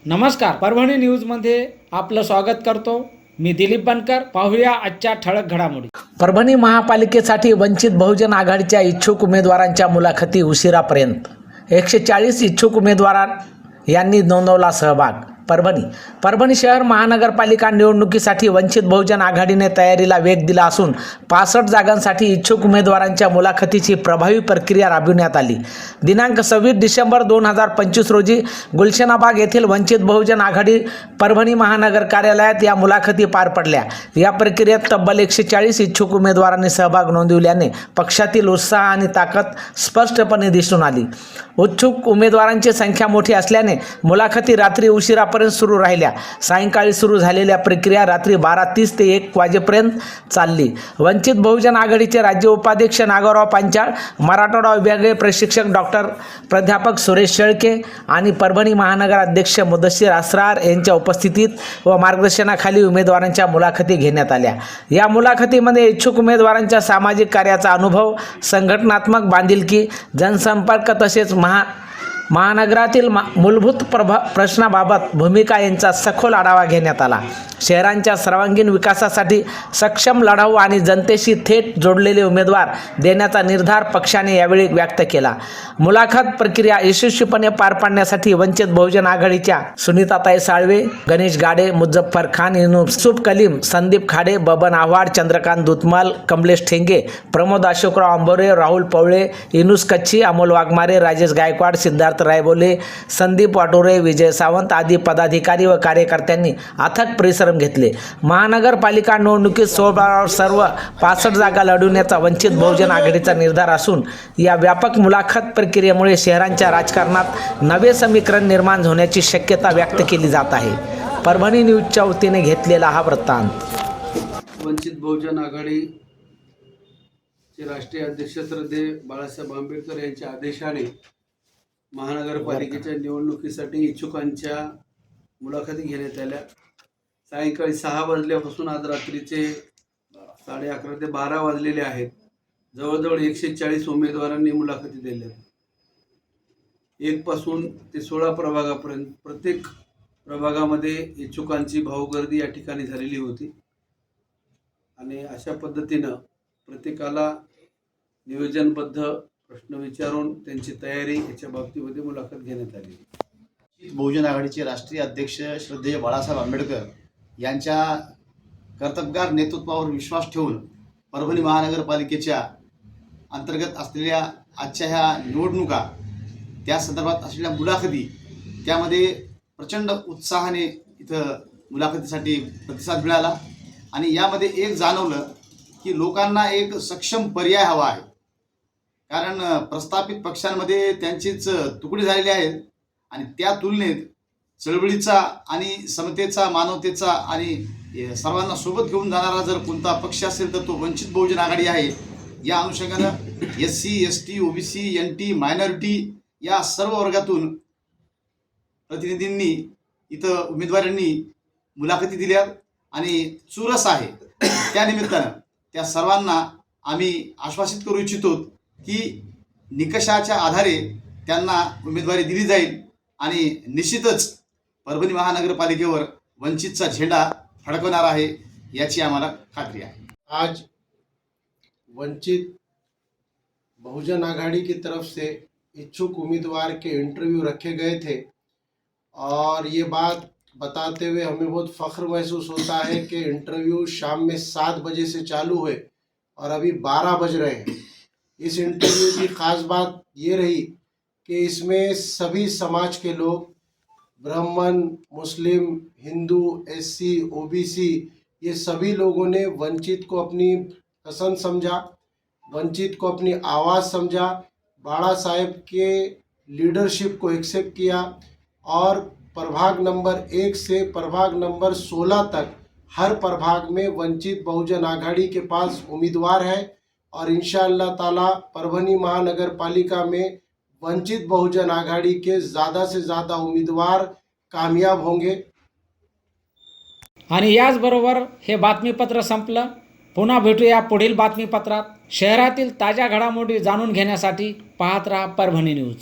नमस्कार, परभणी न्यूजमध्ये आपलं स्वागत करतो. मी दिलीप बनकर. पाहूया आजच्या ठळक घडामोडी. परभणी महापालिकेसाठी वंचित बहुजन आघाडीच्या इच्छुक उमेदवारांच्या मुलाखती उशिरापर्यंत 140 इच्छुक उमेदवार यांनी नोंदवला सहभाग. परभणी शहर महानगरपालिका निवडणुकीसाठी वंचित बहुजन आघाडीने तयारीला वेग दिला असून 65 जागांसाठी इच्छुक उमेदवारांच्या मुलाखतीची प्रभावी प्रक्रिया राबविण्यात आली. दिनांक 26 डिसेंबर 2025 रोजी गुलशनाबाग येथील वंचित बहुजन आघाडी परभणी महानगर कार्यालयात या मुलाखती पार पडल्या. या प्रक्रियेत तब्बल 140 इच्छुक उमेदवारांनी सहभाग नोंदविल्याने पक्षातील उत्साह आणि ताकद स्पष्टपणे दिसून आली. इच्छुक उमेदवारांची संख्या मोठी असल्याने मुलाखती रात्री उशिरापर्यंत सुरू राहिल्या. सायंकाळी सुरू झालेल्या प्रक्रिया रात्री 12:30 ते 1 वाजेपर्यंत चालली. वंचित बहुजन आघाडीचे राज्य उपाध्यक्ष नागोराव पांचाळ, मराठवाडा विभागीय प्रशिक्षक डॉक्टर प्राध्यापक सुरेश शेळके आणि परभणी महानगर अध्यक्ष मुदस्सीर असरार यांच्या उपस्थितीत व मार्गदर्शनाखाली उमेदवारांच्या मुलाखती घेण्यात आल्या. या मुलाखतीमध्ये इच्छुक उमेदवारांच्या सामाजिक कार्याचा अनुभव, संघटनात्मक बांधिलकी, जनसंपर्क तसेच महानगरातील मूलभूत प्रश्नाबाबत भूमिका यांचा सखोल आढावा घेण्यात आला. शहरांच्या सर्वांगीण विकासासाठी सक्षम, लढाऊ आणि जनतेशी थेट जोडलेले उमेदवार देण्याचा निर्धार पक्षाने यावेळी व्यक्त केला. मुलाखत प्रक्रिया यशस्वीपणे पार पाडण्यासाठी वंचित बहुजन आघाडीच्या सुनीताताई साळवे, गणेश गाडे, मुझफ्फर खान, युसूफ कलीम, संदीप खाडे, बबन आव्हाड, चंद्रकांत दुतमाल, कमलेश ठेंगे, प्रमोद अशोकराव अंबोरे, राहुल पवळे, इनुस कच्छी, अमोल वाघमारे, राजेश गायकवाड, सिद्धार्थ रायबोले, संदीप वाटोरे, विजय सावंत आदी पदाधिकारी व कार्यकर्त्यांनी अथक परिश्रम घेतले. महानगरपालिका निवडणुकीत 16 सर्व 65 जागा लढवण्याचा वंचित बहुजन आघाडीचा निर्धार असून या व्यापक मुलाखत प्रक्रियेमुळे शहरांच्या राजकारणात नवे समीकरण निर्माण होण्याची शक्यता व्यक्त केली जात आहे. परभणी न्यूजच्या वतीने घेतलेला हा वृत्तांत. वंचित बहुजन आघाडीचे राष्ट्रीय अध्यक्ष श्रद्धेय बाळासाहेब आंबेडकर यांच्या आदेशाने महानगरपालिकेच्या निवडणुकीसाठी इच्छुकांच्या मुलाखती घेण्यात आल्या. सायंकाळी 6 वाजल्यापासून आज रात्रीचे 11:30 ते 12 वाजलेले आहेत. जवळजवळ 140 उमेदवारांनी मुलाखती दिल्या. 1 पासून ते 16 प्रभागापर्यंत प्रत्येक प्रभागामध्ये इच्छुकांची भाऊगर्दी या ठिकाणी झालेली होती आणि अशा पद्धतीनं प्रत्येकाला नियोजनबद्ध प्रश्न विचारून त्यांची तयारी याच्या बाबतीमध्ये मुलाखत घेण्यात आली. बहुजन आघाडीचे राष्ट्रीय अध्यक्ष श्रद्धेय बाळासाहेब आंबेडकर यांच्या कर्तबगार नेतृत्वावर विश्वास ठेवून परभणी महानगरपालिकेच्या अंतर्गत असलेल्या आजच्या ह्या निवडणुका, त्या संदर्भात असलेल्या मुलाखती, त्यामध्ये प्रचंड उत्साहाने इथं मुलाखतीसाठी प्रतिसाद मिळाला आणि यामध्ये एक जाणवलं की लोकांना एक सक्षम पर्याय हवा आहे. कारण प्रस्थापित पक्षांमध्ये त्यांचीच तुकडी झालेली आहेत आणि त्या तुलनेत चळवळीचा आणि समतेचा, मानवतेचा आणि सर्वांना सोबत घेऊन जाणारा जर कोणता पक्ष असेल तर तो वंचित बहुजन आघाडी आहे. या अनुषंगानं SC, ST, OBC, NT, minority या सर्व वर्गातून प्रतिनिधींनी इथं उमेदवारांनी मुलाखती दिल्या आणि चुरस आहे. त्यानिमित्तानं त्या सर्वांना आम्ही आश्वासित करू इच्छितो की निकषाच्या आधारे त्यांना उमेदवारी दिली जाईल आणि निश्चितच परभणी महानगरपालिकेवर वंचितचा झेंडा फडकवणार आहे याची आम्हाला खात्री आहे. आज वंचित बहुजन आघाड़ी की तरफ से इच्छुक उम्मीदवार के इंटरव्यू रखे गए थे और ये बात बताते हुए हमें बहुत फख्र महसूस होता है कि इंटरव्यू शाम में 7 बजे से चालू हुए और अभी 12 बज रहे हैं. इस इंटरव्यू की ख़ास बात ये रही कि इसमें सभी समाज के लोग, ब्राह्मण, मुस्लिम, हिंदू, SC, OBC, ये सभी लोगों ने वंचित को अपनी पसंद समझा, वंचित को अपनी आवाज़ समझा, बाड़ा साहेब के लीडरशिप को एक्सेप्ट किया और प्रभाग नंबर 1 से प्रभाग नंबर 16 तक हर प्रभाग में वंचित बहुजन आघाड़ी के पास उम्मीदवार है और इंशाअल्लाह ताला परभणी महानगर पालिका में वंचित बहुजन आघाड़ी के ज़्यादा से ज़्यादा उम्मीदवार कामयाब होंगे. आणि याचबरोबर हे बातमीपत्र संपलं. पुन्हा भेटूया पुढील बातमीपत्रात. शहरातील ताज्या घडामोडी जाणून घेण्यासाठी पाहत राहा परभणी न्यूज.